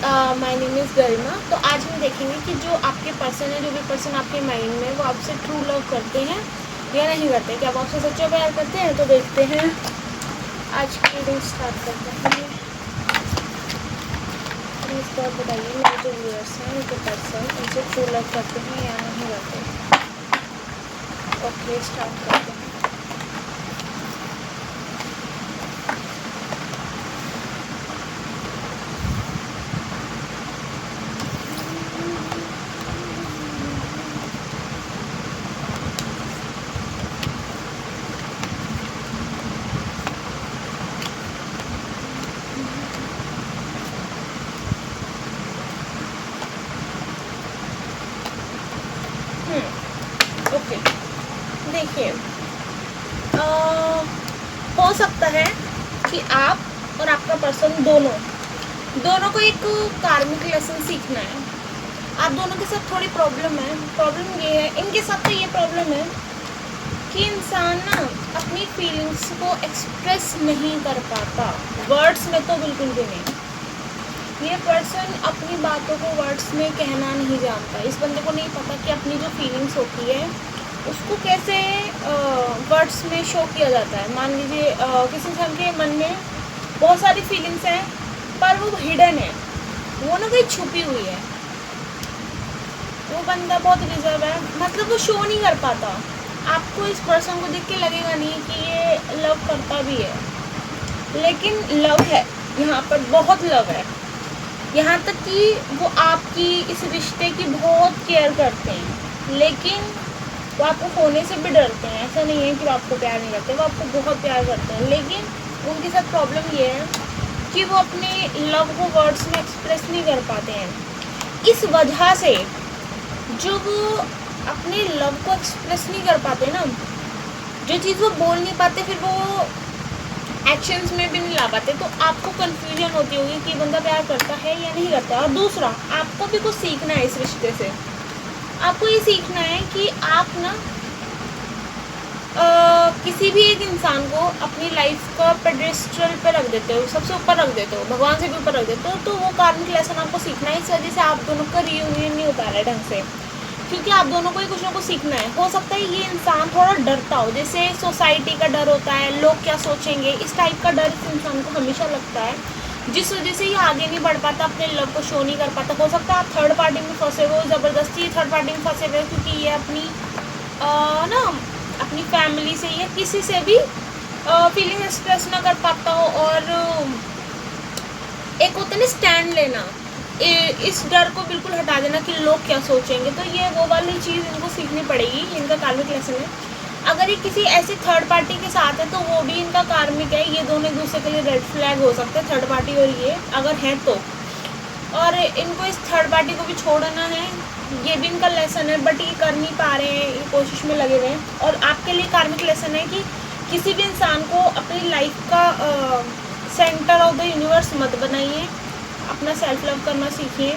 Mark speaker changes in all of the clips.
Speaker 1: My name is गरिमा। तो आज हम देखेंगे कि जो आपके पर्सन है, जो भी पर्सन आपके माइंड में, वो आपसे ट्रू लव करते हैं या नहीं करते। क्या वो आपसे सच्चा प्यार करते हैं? तो देखते हैं, आज की रीडिंग स्टार्ट करते हैं। प्लीज़ तो बताइए मेरे जो व्यूअर्स हैं, जो पर्सन उनसे ट्रू लव करते हैं या नहीं करते। ओके, स्टार्ट करते हैं। ओके, देखिए, हो सकता है कि आप और आपका पर्सन दोनों को एक कार्मिक लेसन सीखना है। आप दोनों के साथ थोड़ी प्रॉब्लम है। प्रॉब्लम ये है, इनके साथ तो ये प्रॉब्लम है कि इंसान ना अपनी फीलिंग्स को एक्सप्रेस नहीं कर पाता, वर्ड्स में तो बिल्कुल भी नहीं। ये पर्सन अपनी बातों को वर्ड्स में कहना नहीं जानता। इस बंदे को नहीं पता कि अपनी जो फीलिंग्स होती है उसको कैसे वर्ड्स में शो किया जाता है। मान लीजिए किसी इंसान के मन में बहुत सारी फीलिंग्स हैं पर वो हिडन है, वो ना कहीं छुपी हुई है। वो बंदा बहुत रिजर्व है, मतलब वो शो नहीं कर पाता। आपको इस पर्सन को देख के लगेगा नहीं कि ये लव करता भी है, लेकिन लव है यहाँ पर, बहुत लव है। यहाँ तक कि वो आपकी इस रिश्ते की बहुत केयर करते हैं, लेकिन वो आपको खोने से भी डरते हैं। ऐसा नहीं है कि वो आपको प्यार नहीं करते, वो आपको बहुत प्यार करते हैं, लेकिन उनके साथ प्रॉब्लम ये है कि वो अपने लव को वर्ड्स में एक्सप्रेस नहीं कर पाते हैं। इस वजह से जो वो अपने लव को एक्सप्रेस नहीं कर पाते ना, जो चीज़ वो बोल नहीं पाते, फिर वो एक्शंस में भी नहीं ला पाते, तो आपको कन्फ्यूजन होती होगी कि बंदा प्यार करता है या नहीं करता। और दूसरा, आपको भी कुछ सीखना है इस रिश्ते से। आपको ये सीखना है कि आप ना किसी भी एक इंसान को अपनी लाइफ का पेडेस्ट्रल पे रख देते हो, सबसे ऊपर रख देते हो, भगवान से भी ऊपर रख देते हो, तो वो कार्मिक लेसन आपको सीखना है। इस वजह से आप दोनों का रीयूनियन नहीं हो पा रहा है ढंग से, क्योंकि आप दोनों को ही कुछ ना कुछ सीखना है। हो सकता है ये इंसान थोड़ा डरता हो, जैसे सोसाइटी का डर होता है, लोग क्या सोचेंगे, इस टाइप का डर इस इंसान को हमेशा लगता है, जिस वजह से ये आगे नहीं बढ़ पाता, अपने लव को शो नहीं कर पाता। हो सकता है आप थर्ड पार्टी में फंसे हो, ज़बरदस्ती थर्ड पार्टी में फंसे हुए, क्योंकि ये अपनी ना अपनी फैमिली से या किसी से भी फीलिंग एक्सप्रेस ना कर पाता हो। और एक होता है ना स्टैंड लेना, इस डर को बिल्कुल हटा देना कि लोग क्या सोचेंगे। तो ये वो वाली चीज़ इनको सीखनी पड़ेगी, इनका कार्मिक लेसन है। अगर ये किसी ऐसे थर्ड पार्टी के साथ है तो वो भी इनका कार्मिक है। ये दोनों एक दूसरे के लिए रेड फ्लैग हो सकते हैं, थर्ड पार्टी और ये अगर हैं तो। और इनको इस थर्ड पार्टी को भी छोड़ना है, ये भी इनका लेसन है, बट ये कर नहीं पा रहे हैं, ये कोशिश में लगे हुए हैं। और आपके लिए कार्मिक लेसन है कि किसी भी इंसान को अपनी लाइफ का सेंटर ऑफ द यूनिवर्स मत बनाइए, अपना सेल्फ लव करना सीखिए।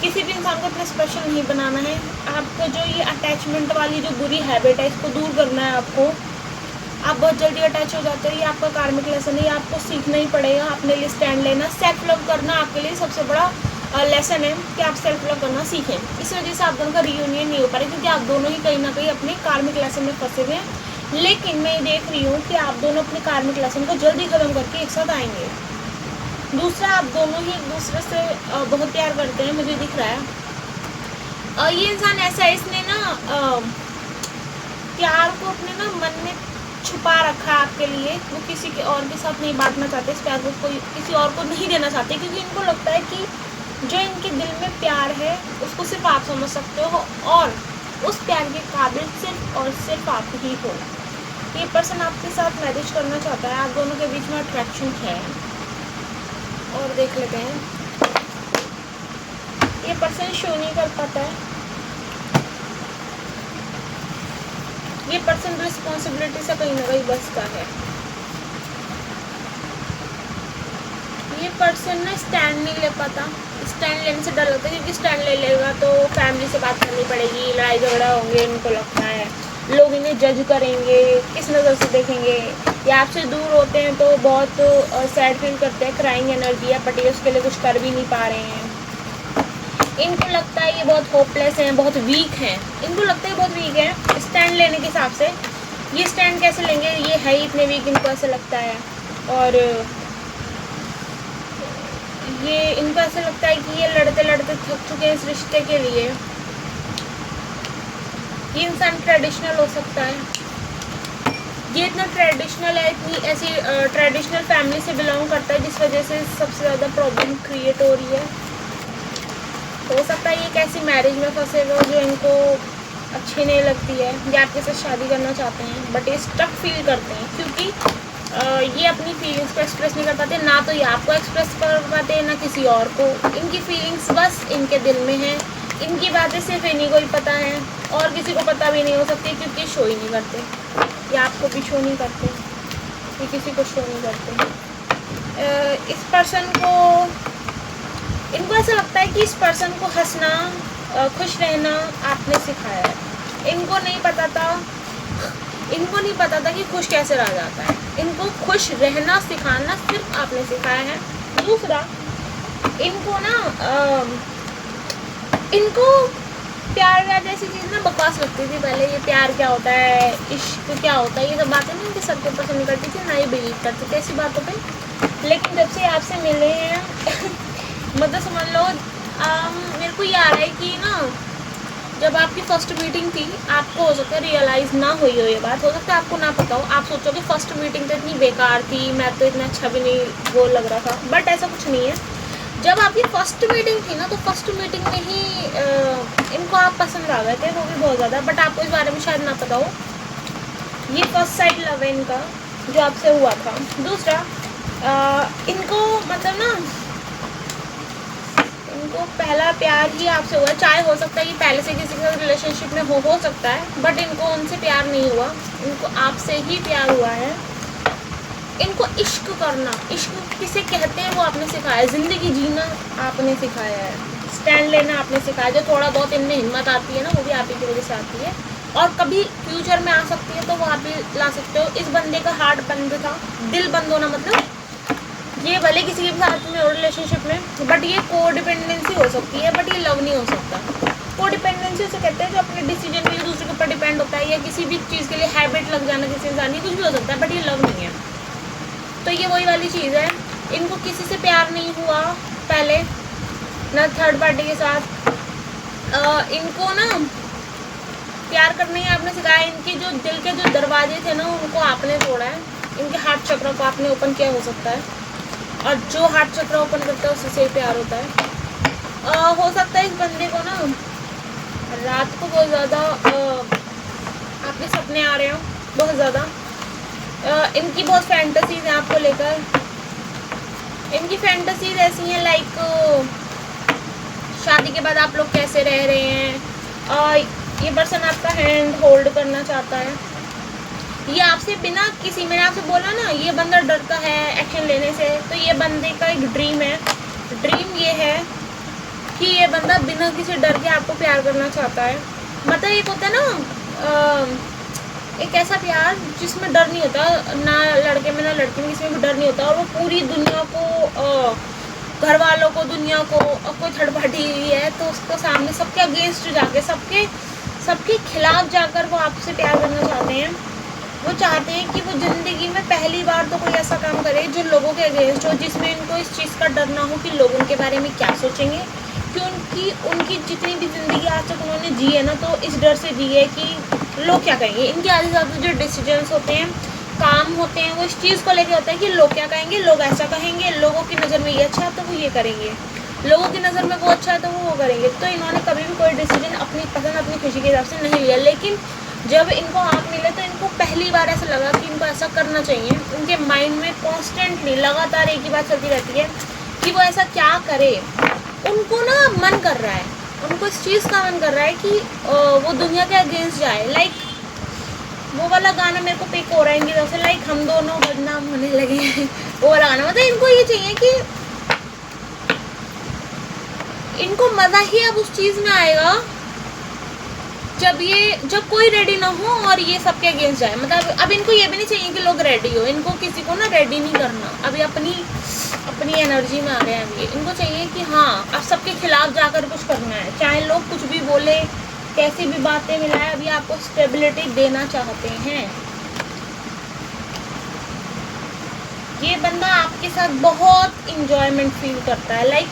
Speaker 1: किसी भी इंसान को अपना स्पेशल नहीं बनाना है। आपको जो ये अटैचमेंट वाली जो बुरी हैबिट है, इसको दूर करना है आपको। आप बहुत जल्दी अटैच हो जाते हो, ये आपका कार्मिक लेसन है, ये आपको सीखना ही पड़ेगा। अपने लिए स्टैंड लेना, सेल्फ लव करना आपके लिए सबसे बड़ा लेसन है कि आप सेल्फ लव करना सीखें। इस वजह से आप दोनों का रीयूनियन नहीं हो पा रहा, क्योंकि आप दोनों ही कहीं ना कहीं अपने कार्मिक लेसन में फंसे हुए हैं। लेकिन मैं देख रही हूँ कि आप दोनों अपने कार्मिक लेसन को जल्दी ख़त्म करके एक साथ आएंगे। दूसरा, आप दोनों ही एक दूसरे से बहुत प्यार करते हैं, मुझे दिख रहा है। ये इंसान ऐसा है, इसने ना प्यार को अपने ना मन में छुपा रखा है आपके लिए। वो किसी के और के साथ नहीं बांटना चाहते, इस प्यार को कोई किसी और को नहीं देना चाहते, क्योंकि इनको लगता है कि जो इनके दिल में प्यार है उसको सिर्फ आप समझ सकते हो, और उस प्यार के काबिल सिर्फ और सिर्फ आप ही हो। ये पर्सन आपके साथ मैरिज करना चाहता है, आप दोनों के बीच में अट्रैक्शन है। और देख लेते हैं, ये पर्सन शो नहीं कर पाता है। ये पर्सन रिस्पॉन्सिबिलिटी से कहीं ना कहीं बचता है। ये पर्सन ना स्टैंड नहीं ले पाता, स्टैंड लेने से डर लगता है, क्योंकि स्टैंड ले लेगा तो फैमिली से बात करनी पड़ेगी, लड़ाई झगड़ा होंगे, इनको लगता है लोग इन्हें जज करेंगे, किस नज़र से देखेंगे, या आपसे दूर होते हैं तो बहुत सैड फील करते हैं, क्राइंग एनर्जी है, बट ये उसके लिए कुछ कर भी नहीं पा रहे हैं। इनको लगता है ये बहुत होपलेस हैं, बहुत वीक हैं, इनको लगता है बहुत वीक है स्टैंड लेने के हिसाब से। ये स्टैंड कैसे लेंगे, ये है ही इतने वीक, इनको ऐसे लगता है। और ये इनको ऐसा लगता है कि ये लड़ते लड़ते थक चुके हैं इस रिश्ते के लिए। ये इंसान ट्रेडिशनल हो सकता है, ये इतना ट्रेडिशनल है, इतनी ऐसी ट्रेडिशनल फैमिली से बिलोंग करता है जिस वजह से सबसे ज़्यादा प्रॉब्लम क्रिएट हो रही है। हो सकता है ये कैसी मैरिज में फंसे हुए जो इनको अच्छी नहीं लगती है, या आपके साथ शादी करना चाहते हैं बट ये स्टक फील करते हैं क्योंकि ये अपनी फीलिंग्स को एक्सप्रेस नहीं कर पाते, ना तो ये आपको एक्सप्रेस कर पाते ना किसी और को। इनकी फीलिंग्स बस इनके दिल में हैं, इनकी बातें सिर्फ इन्हीं को ही पता है और किसी को पता भी नहीं हो सकती क्योंकि शो ही नहीं करते, या आपको भी शो नहीं करते, ये किसी को शो नहीं करते। इस पर्सन को, इनको ऐसा लगता है कि इस पर्सन को हंसना, खुश रहना आपने सिखाया है। इनको नहीं पता था कि खुश कैसे रहा जाता है, इनको खुश रहना सिखाना सिर्फ आपने सिखाया है। दूसरा, इनको ना इनको प्यार व्यार जैसी चीज़ ना बकवास लगती थी पहले। ये प्यार क्या होता है, इश्क क्या होता है, ये सब बातें ना इनके सर के ऊपर से निकलती थी, ना ये बिलीव करते थे ऐसी बातों पे। लेकिन जब से आपसे मिले हैं मतलब समझ लो, मेरे को ये आ रहा है कि ना जब आपकी फ़र्स्ट मीटिंग थी, आपको हो सकता है रियलाइज़ ना हुई हो ये बात, हो सकता है आपको ना पता हो, आप सोचोगे फ़र्स्ट मीटिंग तो इतनी बेकार थी, मैं तो इतना अच्छा भी नहीं वो लग रहा था, बट ऐसा कुछ नहीं है। जब आपकी फ़र्स्ट मीटिंग थी ना, तो फर्स्ट मीटिंग में ही इनको आप पसंद आ गए थे, वो भी बहुत ज़्यादा, बट आपको इस बारे में शायद ना पता हो। ये फर्स्ट साइड लव है इनका जो आपसे हुआ था। दूसरा, इनको मतलब ना, इनको पहला प्यार ही आपसे हुआ, चाहे हो सकता है कि पहले से किसी के रिलेशनशिप में हो सकता है, बट इनको उनसे प्यार नहीं हुआ, इनको आपसे ही प्यार हुआ है। इनको इश्क करना, इश्क किसे कहते हैं वो आपने सिखाया, ज़िंदगी जीना आपने सिखाया है, स्टैंड लेना आपने सिखाया। जो थोड़ा बहुत इनमें हिम्मत आती है ना, वो भी आप ही की वजह से आती है, और कभी फ्यूचर में आ सकती है तो वो आप ही ला सकते हो। इस बंदे का हार्ट बंद था, दिल बंद होना मतलब ये भले किसी के साथ में हो रिलेशनशिप में, बट ये कोडिपेंडेंसी हो सकती है, बट ये लव नहीं हो सकता। कोडिपेंडेंसी उसे कहते हैं जो अपने डिसीजन के लिए दूसरे के ऊपर डिपेंड होता है, या किसी भी चीज़ के लिए हैबिट लग जाना किसी इंसान की, कुछ भी हो सकता है, बट ये लव नहीं है। तो ये वही वाली चीज़ है, इनको किसी से प्यार नहीं हुआ पहले, ना थर्ड पार्टी के साथ। इनको ना प्यार करने ही आपने सिखाया, इनके जो दिल के जो दरवाजे थे ना उनको आपने तोड़ा है, इनके हार्ट चक्र को आपने ओपन किया हो सकता है, और जो हार्ट चक्र ओपन करता है उससे से प्यार होता है। हो सकता है इस बंदे को ना रात को बहुत ज़्यादा आपके सपने आ रहे हो, बहुत ज़्यादा। इनकी बहुत फैंटेसीज हैं आपको लेकर, इनकी फैंटेसीज ऐसी हैं लाइक शादी के बाद आप लोग कैसे रह रहे हैं, ये पर्सन आपका हैंड होल्ड करना चाहता है, ये आपसे बिना किसी, मैंने आपसे बोला ना ये बंदा डरता है एक्शन लेने से, तो ये बंदे का एक ड्रीम है, ड्रीम ये है कि ये बंदा बिना किसी डर के आपको प्यार करना चाहता है। मतलब एक होता है ना एक ऐसा प्यार जिसमें डर नहीं होता, ना लड़के में ना लड़की में, किसी में भी डर नहीं होता, और वो पूरी दुनिया को, घर वालों को, दुनिया को, कोई थर्ड पार्टी है तो उसको सामने सबके अगेंस्ट जाके, सबके खिलाफ जाकर वो आपसे प्यार करना चाहते हैं। वो चाहते हैं कि वो ज़िंदगी में पहली बार तो कोई ऐसा काम करे जो लोगों के अगेंस्ट हो, जिसमें इनको इस चीज़ का डर ना हो कि लोग उनके बारे में क्या सोचेंगे, क्योंकि उनकी जितनी भी ज़िंदगी आज तक उन्होंने जी है ना, तो इस डर से जी है कि लोग क्या कहेंगे। इनके आधे ज़्यादा जो डिसीजंस होते हैं, काम होते हैं, वो इस चीज़ को लेके होता है कि लोग क्या कहेंगे, लोग ऐसा कहेंगे, लोगों की नज़र में ये अच्छा है तो वो ये करेंगे, लोगों की नज़र में वो अच्छा है तो वो करेंगे। तो इन्होंने कभी भी कोई डिसीजन अपनी पसंद, अपनी खुशी के हिसाब से नहीं लिया, लेकिन जब इनको आप मिले तो इनको पहली बार ऐसा लगा कि इनको ऐसा करना चाहिए। उनके माइंड में कॉन्स्टेंटली लगातार एक ही बात चलती रहती है कि वो ऐसा क्या करे। उनको ना मन कर रहा है, उनको इस चीज़ का मन कर रहा है कि वो दुनिया के अगेंस्ट जाए। लाइक वो वाला गाना मेरे को पिक हो रहा है इनकी तरफ से, लाइक हम दोनों बदनाम होने लगे हैं, वो वाला गाना। मतलब इनको ये चाहिए कि इनको मज़ा ही अब उस चीज़ में आएगा जब कोई रेडी ना हो और ये सबके अगेंस्ट जाए, मतलब अब इनको ये भी नहीं चाहिए कि लोग रेडी हो, इनको किसी को ना रेडी नहीं करना, अभी अपनी एनर्जी में आ गए हैं अभी। इनको चाहिए कि हाँ अब सबके खिलाफ जाकर कुछ करना है, चाहे लोग कुछ भी बोले, कैसी भी बातें मिलाए, अभी आपको स्टेबिलिटी देना चाहते हैं। ये बंदा आपके साथ बहुत इंजॉयमेंट फील करता है, लाइक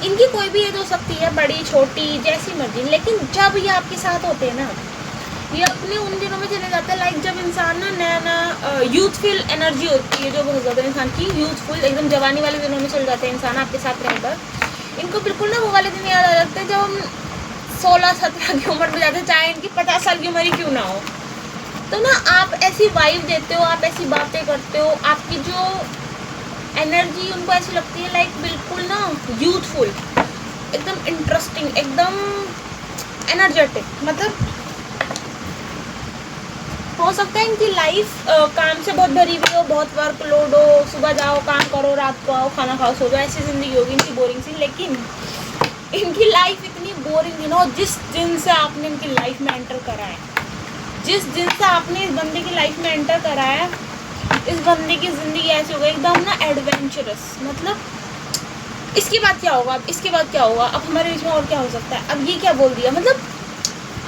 Speaker 1: इनकी कोई भी एज हो सकती है, बड़ी छोटी जैसी मर्जी, लेकिन जब ये आपके साथ होते हैं ना, ये अपने उन दिनों में चले जाते हैं, लाइक जब इंसान ना नया यूथफुल एनर्जी होती है जो बहुत ज़्यादा इंसान की, यूथफुल एकदम जवानी वाले दिनों में चल जाते हैं इंसान आपके साथ रहकर। इनको बिल्कुल ना वो वाले दिन याद आ जाते हैं जब हम 16-17 की उम्र में जाते हैं, चाहे इनकी 50 साल की उम्र ही क्यों ना हो। तो ना आप ऐसी वाइब देते हो, आप ऐसी बातें करते हो, आपकी जो एनर्जी उनको ऐसी लगती है लाइक बिल्कुल ना यूथफुल, एकदम इंटरेस्टिंग, एकदम एनर्जेटिक। मतलब हो सकता है इनकी लाइफ काम से बहुत भरी हुई हो, बहुत वर्क लोड हो, सुबह जाओ काम करो, रात को आओ खाना खाओ सो जाओ, ऐसी ज़िंदगी होगी इनकी बोरिंग सी, लेकिन इनकी लाइफ इतनी बोरिंग थी ना, जिस दिन से आपने इनकी लाइफ में एंटर करा है, जिस दिन से आपने इस बंदे की लाइफ में एंटर करा है, इस बंदे की ज़िंदगी ऐसी हो गई एकदम ना एडवेंचरस। मतलब इसके बाद क्या होगा, अब इसके बाद क्या होगा, अब हमारे बीच में और क्या हो सकता है, अब ये क्या बोल दिया, मतलब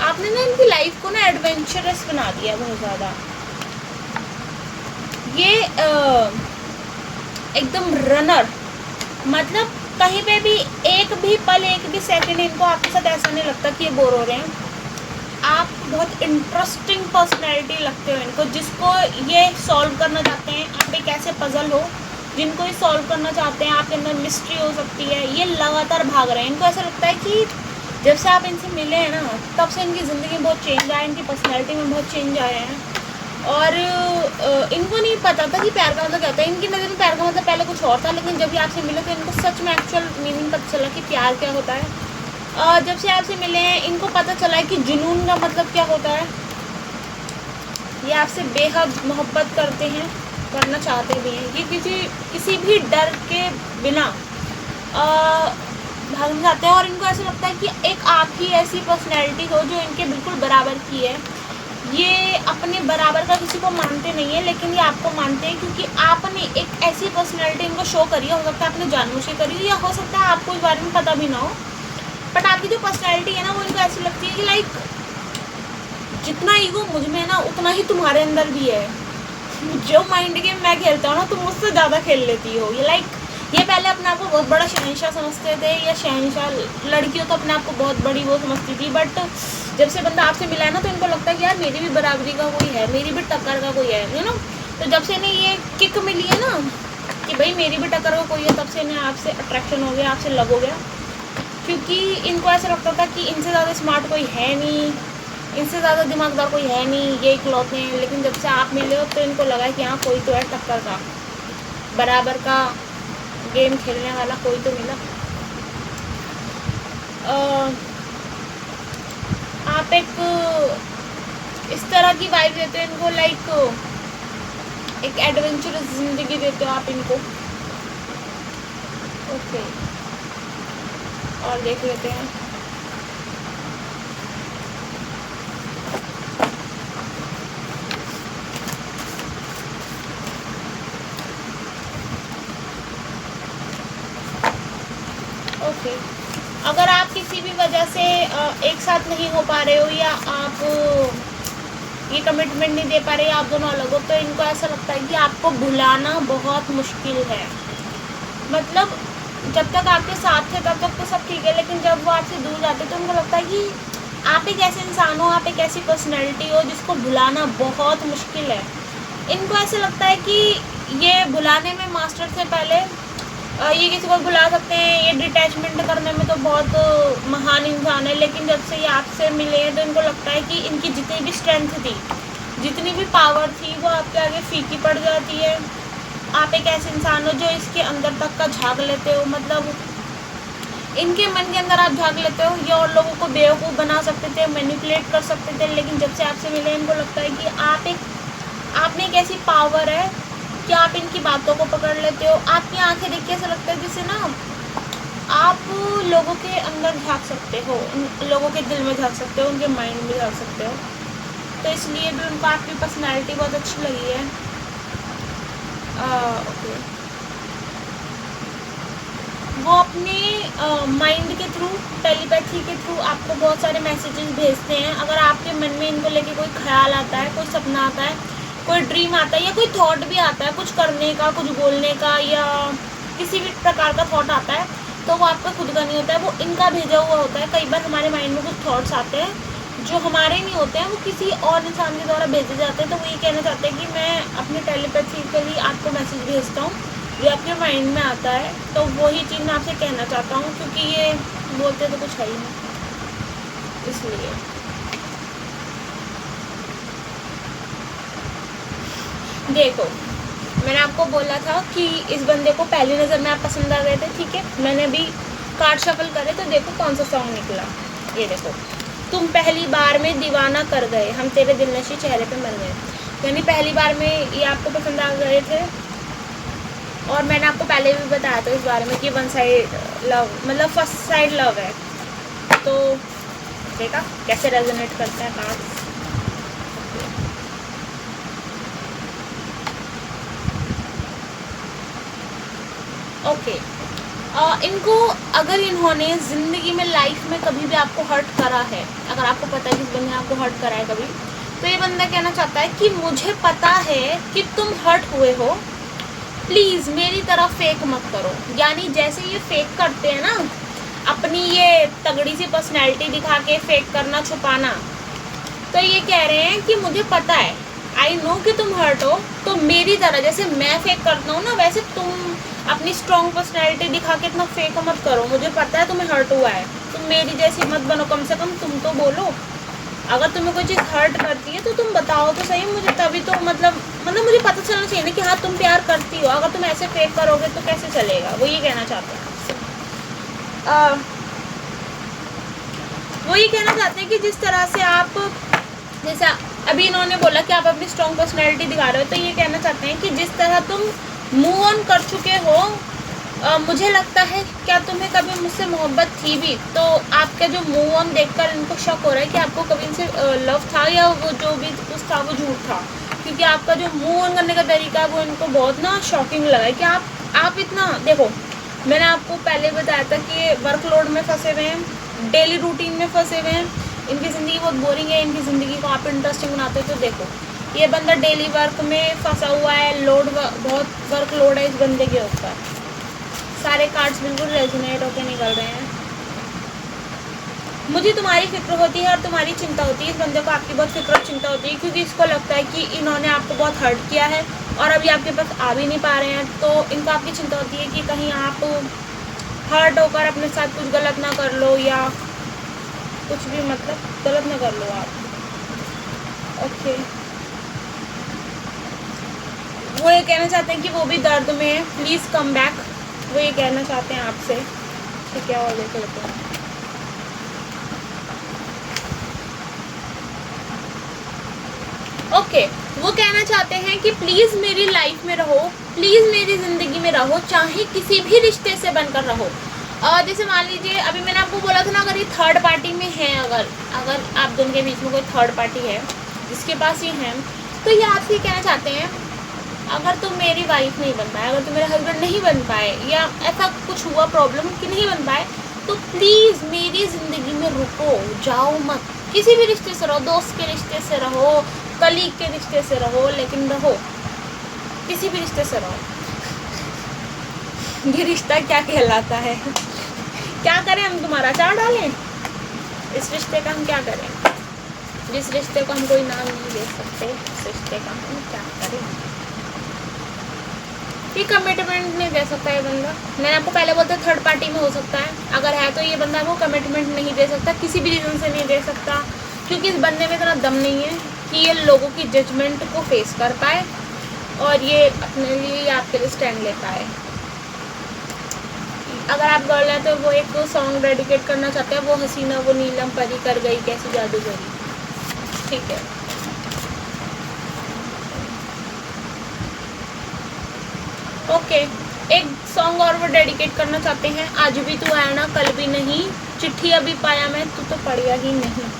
Speaker 1: आपने ना इनकी लाइफ को ना एडवेंचरस बना दिया बहुत ज़्यादा। ये एकदम रनर, मतलब कहीं पे भी एक भी पल, एक भी सेकंड इनको आपके साथ ऐसा नहीं लगता कि ये बोर हो रहे हैं। आप बहुत इंटरेस्टिंग पर्सनैलिटी लगते हो इनको, जिसको ये सॉल्व करना चाहते हैं, आप एक ऐसे पजल हो जिनको ये सॉल्व करना चाहते हैं, आपके अंदर मिस्ट्री हो सकती है, ये लगातार भाग रहे हैं। इनको ऐसा लगता है कि जब से आप इनसे मिले हैं ना, तब से इनकी ज़िंदगी में बहुत चेंज आया, इनकी पर्सनैलिटी में बहुत चेंज आए हैं। और इनको नहीं पता था कि प्यार का मतलब क्या होता है, इनकी नज़र में प्यार का मतलब पहले कुछ और था, लेकिन जब ये आपसे मिले तो इनको सच में एक्चुअल मीनिंग पता चला कि प्यार क्या होता है। जब से आपसे मिले हैं इनको पता चला है कि जुनून का मतलब क्या होता है। ये आपसे बेहद मोहब्बत करते हैं, करना चाहते भी हैं, ये किसी भी डर के बिना भागना चाहते हैं। और इनको ऐसा लगता है कि एक आप ही ऐसी पर्सनैलिटी हो जो इनके बिल्कुल बराबर की है। ये अपने बराबर का किसी को मानते नहीं है, लेकिन ये आपको मानते हैं क्योंकि आपने एक ऐसी पर्सनैलिटी इनको शो करी है। हो सकता है आपने जानबूझ के करी हो, या हो सकता है आपको इस बारे में पता भी ना हो, बट आपकी जो पर्सनैलिटी है ना, वो इनको ऐसी लगती है कि लाइक जितना ईगो मुझ में है ना, उतना ही तुम्हारे अंदर भी है। जो माइंड गेम मैं खेलता हूँ ना, तुम मुझसे ज़्यादा खेल लेती हो। ये लाइक ये पहले अपने आप को बहुत बड़ा शहंशाह समझते थे, या शहंशाह, लड़कियों तो अपने आप को बहुत बड़ी वो समझती थी, बट जब से बंदा आपसे मिला है ना, तो इनको लगता है कि यार मेरी भी बराबरी का कोई है, मेरी भी टक्कर का कोई है, यू नो। तो जब से इन्हें ये किक मिली है ना कि भाई मेरी भी टक्कर का कोई है, तब से इन्हें आपसे अट्रैक्शन हो गया, आपसे लव हो गया। क्योंकि इनको ऐसा लगता था कि इनसे ज़्यादा स्मार्ट कोई है नहीं, इनसे ज़्यादा दिमागदार कोई है नहीं, ये इकलौते हैं। लेकिन जब से आप मिले हो तो इनको लगा कि हाँ कोई तो है टक्कर का, बराबर का गेम खेलने वाला कोई तो मिला। आप एक इस तरह की वाइब देते हो इनको, लाइक एक एडवेंचरस ज़िंदगी देते हो आप इनको। ओके, और देख लेते हैं। ओके, अगर आप किसी भी वजह से एक साथ नहीं हो पा रहे हो, या आप ये कमिटमेंट नहीं दे पा रहे, आप दोनों अलग हो, तो इनको ऐसा लगता है कि आपको भुलाना बहुत मुश्किल है। मतलब जब तक आपके साथ थे तब तक तो सब ठीक है, लेकिन जब वो आपसे दूर जाते तो उनको लगता है कि आप एक ऐसे इंसान हो, आप एक ऐसी पर्सनैलिटी हो जिसको भुलाना बहुत मुश्किल है। इनको ऐसे लगता है कि ये भुलाने में मास्टर से पहले ये किसी को भुला सकते हैं, ये डिटैचमेंट करने में तो बहुत महान इंसान है। लेकिन जब से ये आपसे मिले हैं तो इनको लगता है कि इनकी जितनी भी स्ट्रेंथ थी, जितनी भी पावर थी, वो आपके आगे फीकी पड़ जाती है। आप एक ऐसे इंसान हो जो इसके अंदर तक का झाँक लेते हो, मतलब इनके मन के अंदर आप झाँक लेते हो। ये और लोगों को बेवकूफ़ बना सकते थे, मैनिपुलेट कर सकते थे, लेकिन जब से आपसे मिले इनको लगता है कि आप में एक ऐसी पावर है कि आप इनकी बातों को पकड़ लेते हो। आपकी आंखें देख के ऐसा लगता है जैसे ना आप लोगों के अंदर झाँक सकते हो, उन लोगों के दिल में झाँक सकते हो, उनके माइंड में झाँक सकते हो। तो इसलिए भी उनको आपकी पर्सनैलिटी बहुत अच्छी लगी है। ओके, वो अपने माइंड के थ्रू, टेलीपैथी के थ्रू आपको बहुत सारे मैसेजेस भेजते हैं। अगर आपके मन में इनको लेके कोई ख्याल आता है, कोई सपना आता है, कोई ड्रीम आता है या कोई थॉट भी आता है कुछ करने का, कुछ बोलने का या किसी भी प्रकार का थॉट आता है, तो वो आपका खुद का नहीं होता है, वो इनका भेजा हुआ होता है। कई बार हमारे माइंड में कुछ थॉट्स आते हैं जो हमारे नहीं होते हैं, वो किसी और इंसान के द्वारा भेजे जाते हैं। तो वो ये कहना चाहते हैं कि मैं अपनी टेलीपैथिकली आपको मैसेज भेजता हूँ जो आपके माइंड में आता है। तो वही चीज़ मैं आपसे कहना चाहता हूँ, क्योंकि ये बोलते तो कुछ है ही नहीं, इसलिए। देखो, मैंने आपको बोला था कि इस बंदे को पहली नज़र में आप पसंद आ गए थे, ठीक है। मैंने भी कार्ड शफल करे तो देखो कौन सा सॉन्ग निकला। ये देखो, तुम पहली बार में दीवाना कर गए, हम तेरे दिलनशी चेहरे पे मर गए। यानी पहली बार में ये आपको पसंद आ गए थे। और मैंने आपको पहले भी बताया था इस बारे में कि वन साइड लव मतलब फर्स्ट साइड लव है। तो देखा कैसे रेजोनेट करता है कार्ड। ओके, इनको अगर इन्होंने ज़िंदगी में लाइफ में कभी भी आपको हर्ट करा है, अगर आपको पता है कि इस बंदे ने आपको हर्ट करा है कभी, तो ये बंदा कहना चाहता है कि मुझे पता है कि तुम हर्ट हुए हो, प्लीज़ मेरी तरफ फेक मत करो। यानी जैसे ये फेक करते हैं ना, अपनी ये तगड़ी सी पर्सनैलिटी दिखा के फेक करना, छुपाना, तो ये कह रहे हैं कि मुझे पता है, आई नो कि तुम हर्ट हो, तो मेरी तरह जैसे मैं फेक करता हूँ ना, वैसे तुम अपनी स्ट्रॉन्ग पर्सनैलिटी दिखा के इतना फेक मत करो। मुझे पता है तुम्हें हर्ट हुआ है, तुम मेरी जैसी मत बनो, कम से कम तुम तो बोलो। अगर तुम्हें कोई चीज़ हर्ट करती है तो तुम बताओ तो सही मुझे, तभी तो मतलब मुझे पता चलना चाहिए ना कि हाँ तुम प्यार करती हो। अगर तुम ऐसे फेक करोगे तो कैसे चलेगा। वो ये कहना चाहते हैं वो ये कहना चाहते हैं कि जिस तरह से आप, जैसे अभी इन्होंने बोला कि आप अपनी स्ट्रॉन्ग पर्सनैलिटी दिखा रहे हो, तो ये कहना चाहते हैं कि जिस तरह तुम मूव ऑन कर चुके हो, मुझे लगता है क्या तुम्हें कभी मुझसे मोहब्बत थी भी। तो आपका जो मूव ऑन देखकर इनको शक हो रहा है कि आपको कभी इनसे लव था या वो जो भी कुछ था वो झूठ था, क्योंकि आपका जो मूव ऑन करने का तरीका है वो इनको बहुत ना शॉकिंग लगा है कि आप इतना। देखो, मैंने आपको पहले बताया था कि ये वर्कलोड में फंसे हुए हैं, डेली रूटीन में फंसे हुए हैं, इनकी ज़िंदगी बहुत बोरिंग है। इनकी ज़िंदगी को आप इंटरेस्टिंग बनाते हो। तो देखो, ये बंदा डेली वर्क में फंसा हुआ है, बहुत वर्कलोड है इस बंदे के ऊपर। सारे कार्ड्स बिल्कुल रेजोनेट होकर निकल रहे हैं। मुझे तुम्हारी फिक्र होती है और तुम्हारी चिंता होती है। इस बंदे को आपकी बहुत फिक्र और चिंता होती है, क्योंकि इसको लगता है कि इन्होंने आपको बहुत हर्ट किया है और अभी आपके पास आ भी नहीं पा रहे हैं। तो इनको आपकी चिंता होती है कि कहीं आप हर्ट होकर अपने साथ कुछ गलत ना कर लो, या कुछ भी मतलब गलत ना कर लो आप। ओके, वो ये कहना चाहते हैं कि वो भी दर्द में है, प्लीज़ कम बैक। वो ये कहना चाहते हैं आपसे। ठीक है, और देख लेते हैं। ओके, वो कहना चाहते हैं कि प्लीज़ मेरी लाइफ में रहो, प्लीज़ मेरी ज़िंदगी में रहो, चाहे किसी भी रिश्ते से बनकर रहो। जैसे मान लीजिए अभी मैंने आपको बोला था ना, अगर ये थर्ड पार्टी में है, अगर आप दोनों के बीच में कोई थर्ड पार्टी है जिसके पास ये है, तो ये आपसे कहना चाहते हैं अगर तुम मेरी वाइफ नहीं बन पाए, अगर तुम मेरे हस्बैंड नहीं बन पाए, या ऐसा कुछ हुआ प्रॉब्लम कि नहीं बन पाए, तो प्लीज़ मेरी ज़िंदगी में रुको, जाओ मत। किसी भी रिश्ते से रहो, दोस्त के रिश्ते से रहो, कलीग के रिश्ते से रहो, लेकिन रहो, किसी भी रिश्ते से रहो। ये रिश्ता क्या कहलाता है? क्या करें हम, तुम्हारा अचार डालें? इस रिश्ते का हम क्या करें? जिस रिश्ते को हम कोई नाम नहीं दे सकते, उस रिश्ते का हम क्या करें? ये कमिटमेंट नहीं दे सकता ये बंदा। मैंने आपको पहले बोलता थर्ड पार्टी में हो सकता है, अगर है तो ये बंदा वो कमिटमेंट नहीं दे सकता, किसी भी रीज़न से नहीं दे सकता, क्योंकि इस बंदे में इतना दम नहीं है कि ये लोगों की जजमेंट को फेस कर पाए और ये अपने लिए आपके लिए स्टैंड ले पाए। अगर आप गर्ल है तो वो एक सॉन्ग डेडिकेट करना चाहते हैं, वो हसीना वो नीलम परी कर गई कैसी जादूगरी। ठीक है, ओके, एक सॉन्ग और वो डेडिकेट करना चाहते हैं, आज भी तू आया ना कल भी नहीं, चिट्ठी अभी पाया मैं तू तो पढ़िया ही नहीं।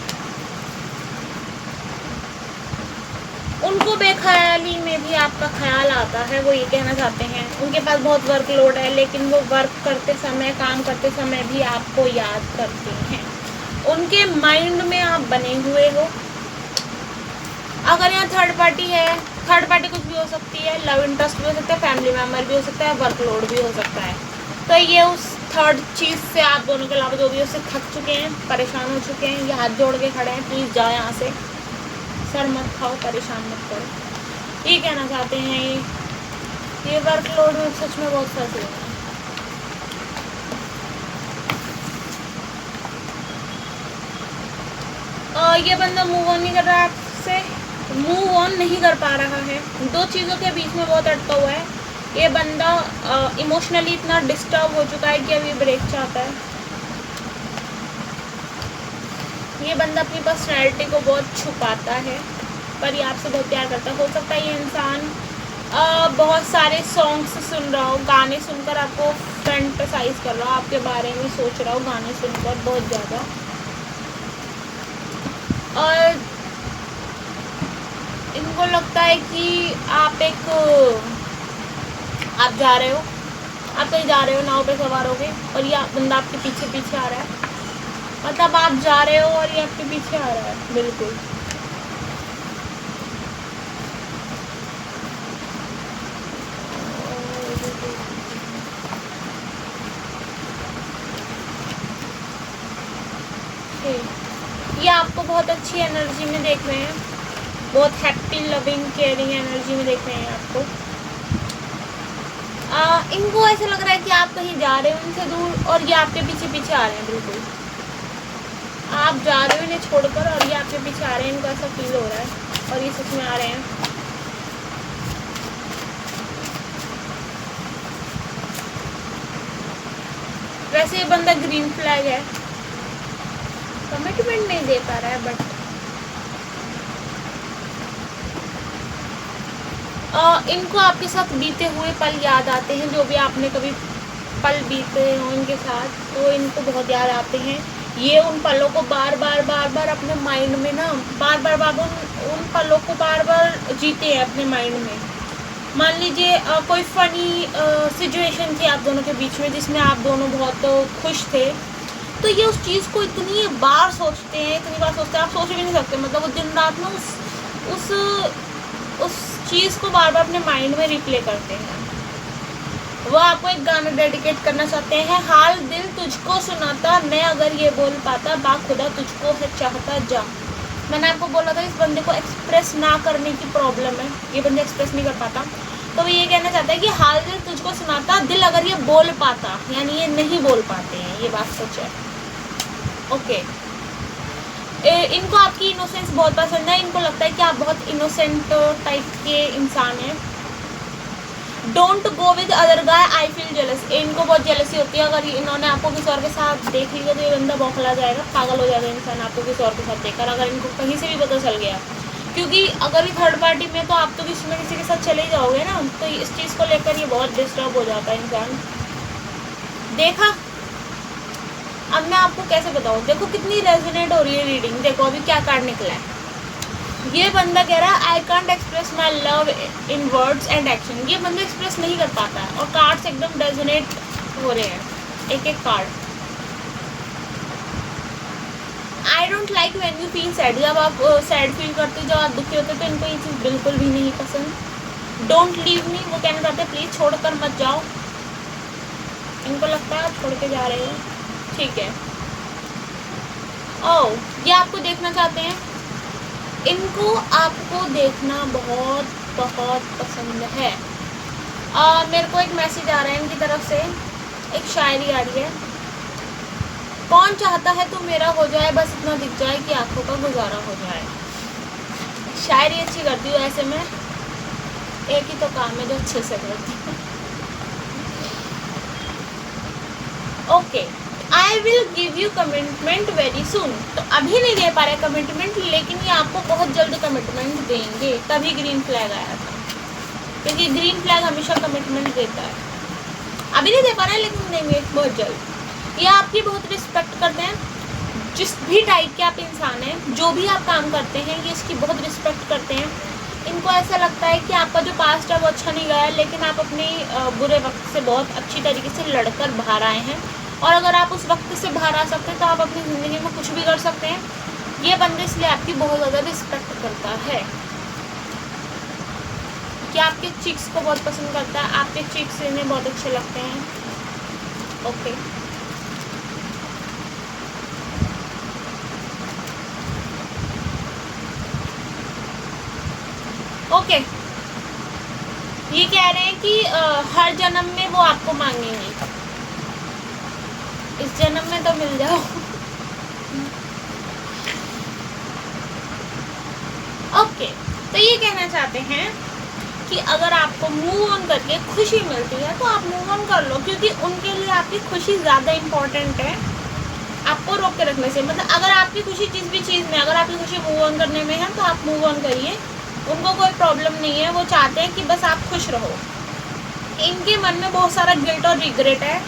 Speaker 1: उनको बेख्याली में भी आपका ख्याल आता है, वो ये कहना चाहते हैं। उनके पास बहुत वर्कलोड है, लेकिन वो वर्क करते समय, काम करते समय भी आपको याद करते हैं। उनके माइंड में आप बने हुए हो। अगर यहाँ थर्ड पार्टी है, थर्ड पार्टी कुछ भी हो सकती है, लव इंटरेस्ट भी हो सकता है, फैमिली मेम्बर भी हो सकता है, वर्कलोड भी हो सकता है। तो ये उस थर्ड चीज़ से आप दोनों के अलावा जो भी उससे थक चुके हैं, परेशान हो चुके हैं, ये हाथ जोड़ के खड़े हैं, प्लीज़ जाओ यहाँ से, सर मत खाओ, परेशान मत करो, ये कहना चाहते हैं। ये वर्कलोड में सच में बहुत फंस गए हैं। ये बंदा मूव ऑन नहीं कर रहा है आपसे, मूव ऑन नहीं कर पा रहा है, दो चीज़ों के बीच में बहुत अटका हुआ है। ये बंदा इमोशनली इतना डिस्टर्ब हो चुका है कि अभी ब्रेक चाहता है। ये बंदा अपनी पर्सनैलिटी को बहुत छुपाता है, पर ये आपसे बहुत प्यार करता है। हो सकता है ये इंसान बहुत सारे सॉन्ग्स सुन रहा हो, गाने सुनकर आपको फैंटेसाइज कर रहा हो, आपके बारे में सोच रहा हो गाने सुनकर बहुत ज़्यादा। और इनको लगता है कि आप जा रहे हो, आप कहीं जा रहे हो, नाव पे सवार हो गए और ये बंदा आपके पीछे पीछे आ रहा है। मतलब आप जा रहे हो और ये आपके पीछे आ रहा है, बिल्कुल। ये आपको बहुत अच्छी एनर्जी में देख रहे हैं, बहुत हैप्पी लविंग केयरिंग एनर्जी में देख रहे हैं आपको। इनको ऐसा लग रहा है कि आप कहीं जा रहे हो इनसे दूर और ये आपके पीछे पीछे आ रहे हैं, बिल्कुल आप जा रहे हो इन्हें छोड़कर और ये आपके पीछे आ रहे हैं, इनको ऐसा फील हो रहा है और ये सच में आ रहे हैं। वैसे ये बंदा ग्रीन फ्लैग है, कमिटमेंट नहीं दे पा रहा है, बट इनको आपके साथ बीते हुए पल याद आते हैं, जो भी आपने कभी पल बीते हो इनके साथ, तो इनको बहुत याद आते हैं। ये उन पलों को बार बार अपने माइंड में ना बार बार उन पलों को बार बार जीते हैं अपने माइंड में। मान लीजिए कोई फ़नी सिचुएशन थी आप दोनों के बीच में, जिसमें आप दोनों बहुत खुश थे, तो ये उस चीज़ को इतनी बार सोचते हैं, आप सोच भी नहीं सकते। मतलब वो दिन रात में उस चीज़ को बार बार अपने माइंड में रिप्ले करते हैं। वो आपको एक गाना डेडिकेट करना चाहते हैं, हाल दिल तुझको सुनाता, मैं अगर ये बोल पाता, बाखुदा तुझको है चाहता जा। मैंने आपको बोला था इस बंदे को एक्सप्रेस ना करने की प्रॉब्लम है, ये बंदा एक्सप्रेस नहीं कर पाता। तो वो ये कहना चाहता है कि हाल दिल तुझको सुनाता, दिल अगर ये बोल पाता, यानी ये नहीं बोल पाते हैं, ये बात सच है। ओके, इनको आपकी इनोसेंस बहुत पसंद है, इनको लगता है कि आप बहुत इनोसेंट टाइप के इंसान हैं। Don't go with other guy, I feel jealous. इनको बहुत जेलसी होती है, अगर इन्होंने आपको किसी और के साथ देख लिया तो ये बंदा बौखला जाएगा, पागल हो जाएगा इंसान आपको किसी और के साथ देखकर, अगर इनको कहीं से भी पता चल गया। क्योंकि अगर ये थर्ड पार्टी में तो आप तो किसी न किसी के साथ चले ही जाओगे ना, तो इस चीज़ को लेकर ये बहुत डिस्टर्ब हो जाता है इंसान। देखा, अब मैं आपको कैसे बताऊँ, देखो कितनी रेजोनेट हो रही है रीडिंग। देखो अभी क्या कार्ड निकला है, ये बंदा कह रहा है I can't express my love in words and action. ये बंदा एक्सप्रेस नहीं कर पाता है और कार्ड्स एकदम रेजोनेट हो रहे हैं, एक एक card. I don't like when you feel sad, जब आप सैड फील करते हो, जब आप दुखी होते हो, तो इनको ये चीज़ बिल्कुल भी नहीं पसंद। डोंट लीव मी, वो कहना चाहते हैं प्लीज़ छोड़कर मत जाओ। इनको लगता है आप छोड़ के जा रहे हो, ठीक है। ओह, ये आपको देखना चाहते हैं, इनको आपको देखना बहुत बहुत पसंद है। मेरे को एक मैसेज आ रहा है इनकी तरफ से, एक शायरी आ रही है, कौन चाहता है तो मेरा हो जाए, बस इतना दिख जाए कि आंखों का गुजारा हो जाए। शायरी अच्छी करती हूँ ऐसे में, एक ही तो काम है जो अच्छे से करती हूँ। Okay, I will give you commitment very soon. तो अभी नहीं दे पा रहे कमिटमेंट, लेकिन ये आपको बहुत जल्द कमिटमेंट देंगे, तभी ग्रीन फ्लैग आया था, क्योंकि ग्रीन फ्लैग हमेशा कमिटमेंट देता है। अभी नहीं दे पा रहे हैं लेकिन देंगे बहुत जल्द। ये आपकी बहुत रिस्पेक्ट करते हैं, जिस भी टाइप के आप इंसान हैं, जो भी आप काम करते हैं, ये इसकी बहुत रिस्पेक्ट करते हैं। इनको ऐसा लगता है कि आपका जो पास्ट है वो अच्छा नहीं गया है, लेकिन आप अपने बुरे वक्त से बहुत अच्छी तरीके से लड़कर बाहर आए हैं, और अगर आप उस वक्त से बाहर आ सकते हैं तो आप अपनी ज़िंदगी में कुछ भी कर सकते हैं। ये बंदे इसलिए आपकी बहुत ज़्यादा रिस्पेक्ट करता है कि आपके चिक्स को बहुत पसंद करता है, आपके चिक्स इन्हें बहुत अच्छे लगते हैं। ओके, ओके, ये कह रहे हैं कि हर जन्म में वो आपको मांगेंगे, इस जन्म में तो मिल जाओ। ओके, तो ये कहना चाहते हैं कि अगर आपको मूव ऑन करके खुशी मिलती है तो आप मूव ऑन कर लो, क्योंकि उनके लिए आपकी खुशी ज़्यादा इम्पोर्टेंट है आपको रोक के रखने से। मतलब अगर आपकी खुशी जिस भी चीज़ में, अगर आपकी खुशी मूव ऑन करने में है तो आप मूव ऑन करिए, उनको कोई प्रॉब्लम नहीं है। वो चाहते हैं कि बस आप खुश रहो। इनके मन में बहुत सारा गिल्ट और रिग्रेट है।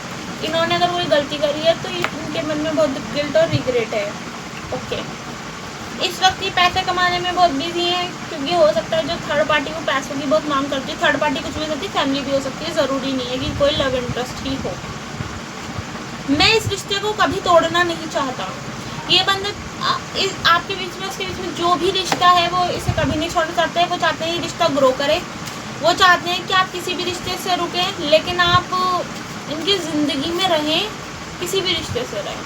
Speaker 1: इन्होंने अगर कोई गलती करी है तो इनके मन में बहुत गिल्ट और रिग्रेट है। ओके, इस वक्त ये पैसे कमाने में बहुत बिजी हैं, क्योंकि हो सकता है जो थर्ड पार्टी को पैसों की बहुत मांग करती है। थर्ड पार्टी कुछ भी हो सकती है, फैमिली भी हो सकती है, ज़रूरी नहीं है कि कोई लव इंटरेस्ट ही हो। मैं इस रिश्ते को कभी तोड़ना नहीं चाहता। ये बंदे आपके बीच में, उसके बीच में जो भी रिश्ता है वो इसे कभी नहीं छोड़ना चाहते हैं। वो चाहते हैं ये रिश्ता ग्रो करे, वो चाहते हैं कि आप किसी भी रिश्ते से रुकें, लेकिन आप इनकी ज़िंदगी में रहें, किसी भी रिश्ते से रहें,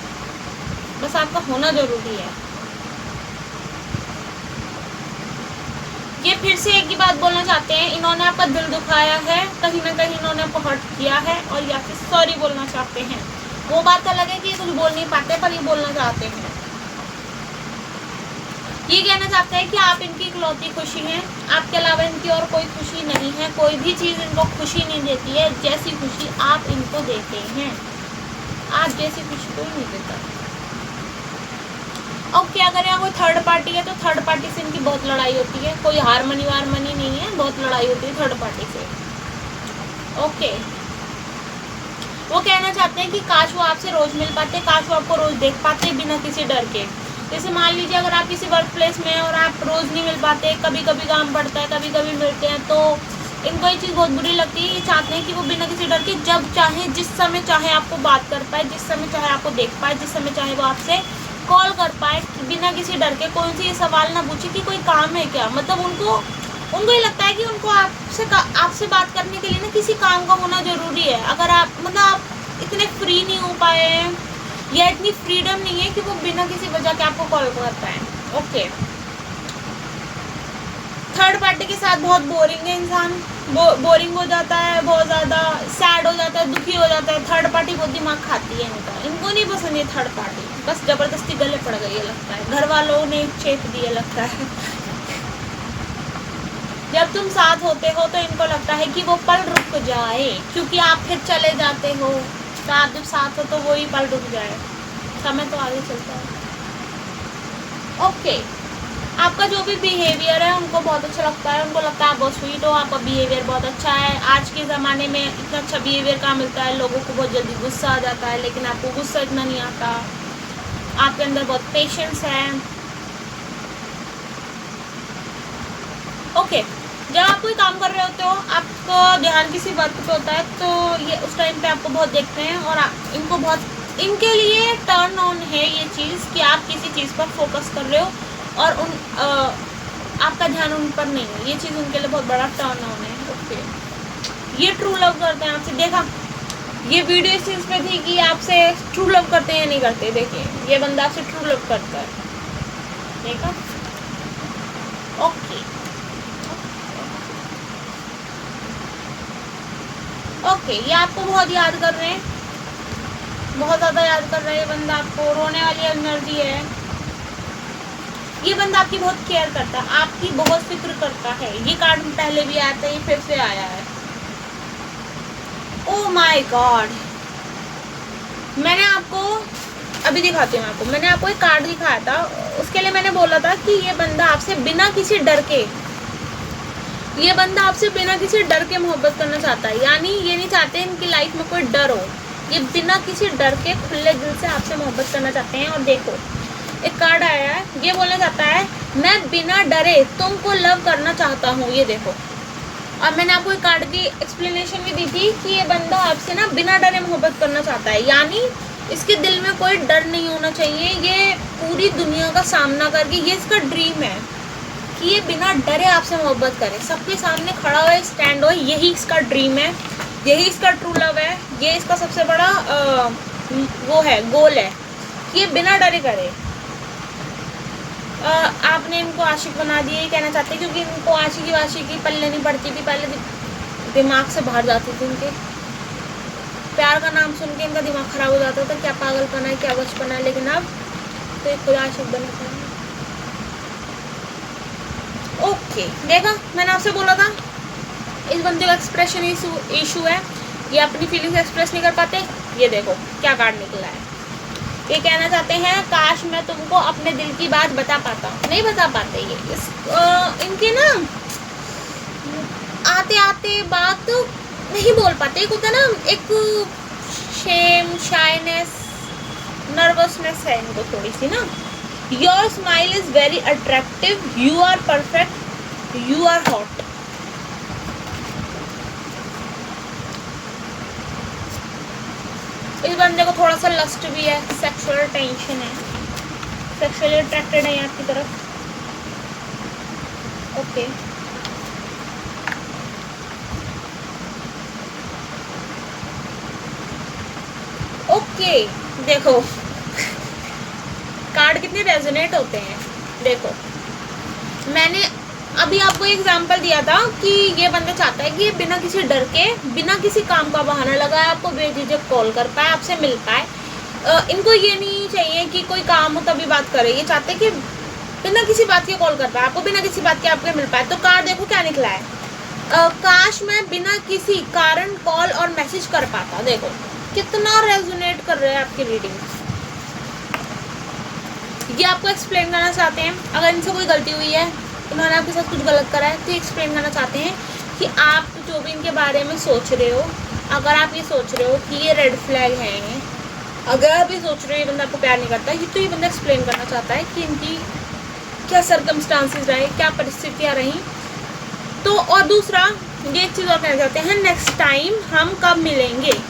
Speaker 1: बस आपका होना ज़रूरी है। ये फिर से एक ही बात बोलना चाहते हैं, इन्होंने आपका दिल दुखाया है, कहीं ना कहीं इन्होंने आपको हर्ट किया है, और या फिर सॉरी बोलना चाहते हैं। वो बात अलग है कि ये कुछ बोल नहीं पाते, पर ये बोलना चाहते हैं। ये कहना चाहते हैं कि आप इनकी इकलौती खुशी हैं, आपके अलावा इनकी और कोई खुशी नहीं है। कोई भी चीज़ इनको खुशी नहीं देती है जैसी खुशी आप इनको देते हैं। आप जैसी खुशी कोई नहीं देता। ओके, अगर यहाँ कोई थर्ड पार्टी है तो थर्ड पार्टी से इनकी बहुत लड़ाई होती है। कोई हारमनी वारमनी नहीं है, बहुत लड़ाई होती है थर्ड पार्टी से। ओके, वो कहना चाहते हैं कि काश वो आपसे रोज़ मिल पाते, काश वो आपको रोज़ देख पाते बिना किसी डर के। जैसे मान लीजिए अगर आप किसी वर्क प्लेस में हैं और आप रोज़ नहीं मिल पाते, कभी कभी काम पड़ता है, कभी कभी मिलते हैं, तो इनको ये चीज़ बहुत बुरी लगती है। ये चाहते हैं कि वो बिना किसी डर के जब चाहे, जिस समय चाहे आपको बात कर पाए, जिस समय चाहे आपको देख पाए, जिस समय चाहे वो आपसे कॉल कर पाए, बिना किसी डर के। कोई सी ये सवाल ना पूछे कि कोई काम है क्या। मतलब उनको ये लगता है कि उनको आपसे बात करने के लिए ना किसी काम का होना ज़रूरी है। अगर आप आप इतने फ्री नहीं हो पाए हैं, या इतनी फ्रीडम नहीं है कि वो बिना किसी वजह के आपको कॉल कर पाए। ओके, थर्ड पार्टी के साथ बहुत बोरिंग है इंसान, बोरिंग हो जाता है, बहुत ज़्यादा सैड हो जाता है, दुखी हो जाता है। थर्ड पार्टी बहुत दिमाग खाती है इनको नहीं पसंद है थर्ड पार्टी। बस ज़बरदस्ती गले पड़ गई है लगता है, घर वालों ने चेप दिया लगता है। जब तुम साथ होते हो तो इनको लगता है कि वो पल रुक जाए, क्योंकि आप फिर चले जाते हो। तो आप जब साथ हो तो वो ही पल रुक जाए, समय तो आगे चलता है। ओके, आपका जो भी बिहेवियर है उनको बहुत अच्छा लगता है। उनको लगता है आप बहुत स्वीट हो, आपका बिहेवियर बहुत अच्छा है। आज के ज़माने में इतना अच्छा बिहेवियर कहाँ मिलता है। लोगों को बहुत जल्दी गुस्सा आ जाता है, लेकिन आपको गुस्सा इतना नहीं आता। आपके अंदर बहुत पेशेंस है। ओके, जब आप कोई काम कर रहे होते हो, आपका ध्यान किसी बात पे होता है, तो ये उस टाइम पे आपको बहुत देखते हैं, और इनको बहुत, इनके लिए टर्न ऑन है ये चीज़ कि आप किसी चीज़ पर फोकस कर रहे हो और आपका ध्यान उन पर नहीं है। ये चीज़ उनके लिए बहुत बड़ा टर्न ऑन है। ओके, ये ट्रू लव करते हैं आपसे। देखा, ये वीडियो इस चीज़ पे थी कि आपसे ट्रू लव करते हैं या नहीं करते। देखिए, ये बंदा आपसे ट्रू लव करता है। देखा, ओके ओके, ये आपको बहुत याद कर रहे हैं, बहुत ज़्यादा याद कर रहे हैं। ये बंदा आपको, रोने वाली एनर्जी है। ये बंदा आपकी बहुत केयर करता है, आपकी बहुत फिक्र करता है। ये कार्ड पहले भी आया था, ये फिर से आया है। ओह माय गॉड, मैंने आपको अभी दिखाती हूँ। मैंने आपको एक कार्ड दिखाया था, उसके लिए मैंने बोला था कि ये बंदा आपसे बिना किसी डर के ये बंदा आपसे बिना किसी डर के मोहब्बत करना चाहता है, यानी ये नहीं चाहते इनकी लाइफ में कोई डर हो, ये बिना किसी डर के खुले दिल से आपसे मोहब्बत करना चाहते हैं। और देखो एक कार्ड आया है, ये बोलना चाहता है मैं बिना डरे तुमको लव करना चाहता हूँ। ये देखो, और मैंने आपको एक कार्ड की एक्सप्लेनेशन भी दी थी कि ये बंदा आपसे ना बिना डरे मोहब्बत करना चाहता है, यानी इसके दिल में कोई डर नहीं होना चाहिए। ये पूरी दुनिया का सामना करके, ये इसका ड्रीम है कि ये बिना डरे आपसे मोहब्बत करे, सबके सामने खड़ा हो, स्टैंड हो, यही इसका ड्रीम है, यही इसका ट्रू लव है, ये इसका सबसे बड़ा वो है, गोल है कि ये बिना डरे करे। आपने इनको आशिक बना दिया, ये कहना चाहते हैं, क्योंकि इनको आशिकी वाशिकी पल्ले नहीं पड़ती थी, पहले दिमाग से बाहर जाती थी इनके, प्यार का नाम सुन के इनका दिमाग खराब हो जाता था, क्या पागलपना है, क्या बचपना है। लेकिन अब तो एक खुद आशिक बना था। ओके, देखा मैंने आपसे बोला था इस बंदे का एक्सप्रेशन इशू है, ये अपनी फीलिंग्स एक्सप्रेस नहीं कर पाते। ये देखो क्या कार्ड निकला है, ये कहना चाहते हैं काश मैं तुमको अपने दिल की बात बता पाता, नहीं बता पाते ये इनके ना आते आते बात तो नहीं बोल पाते। एक होता है ना एक शेम, शाइनेस, नर्वसनेस है इनको थोड़ी सी ना। Your smile is very attractive, you are perfect, you are hot. इस बंदे को थोड़ा सा लस्ट भी है, सेक्सुअल टेंशन है, सेक्सुअली अट्रैक्टेड है आपकी तरफ। ओके ओके, देखो कार्ड कितने रेजोनेट होते हैं। देखो मैंने अभी आपको एग्जांपल दिया था कि ये बंदा चाहता है कि ये बिना किसी डर के, बिना किसी काम का बहाना लगाए आपको बेझिझक कॉल कर पाए, आपसे मिल पाए। इनको ये नहीं चाहिए कि कोई काम हो तभी बात करे, ये चाहते हैं कि बिना किसी बात के कॉल कर पाए आपको, बिना किसी बात के आपके मिल पाए। तो कार्ड देखो क्या निकला है, काश मैं बिना किसी कारण कॉल और मैसेज कर पाता। देखो कितना रेजोनेट कर रहे हैं आपकी रीडिंग। ये आपको एक्सप्लेन करना चाहते हैं, अगर इनसे कोई गलती हुई है, इन्होंने आपके साथ कुछ गलत करा है, तो एक्सप्लेन करना चाहते हैं कि आप जो भी इनके बारे में सोच रहे हो, अगर आप ये सोच रहे हो कि ये रेड फ्लैग हैं, अगर आप ये सोच रहे हो ये बंदा आपको प्यार नहीं करता, ये तो ये बंदा एक्सप्लेन करना चाहता है कि इनकी क्या सर्कमस्टांसिस रहे, क्या परिस्थितियाँ रहीं। तो और दूसरा ये एक चीज़ और कहना चाहते हैं, नेक्स्ट टाइम हम कब मिलेंगे,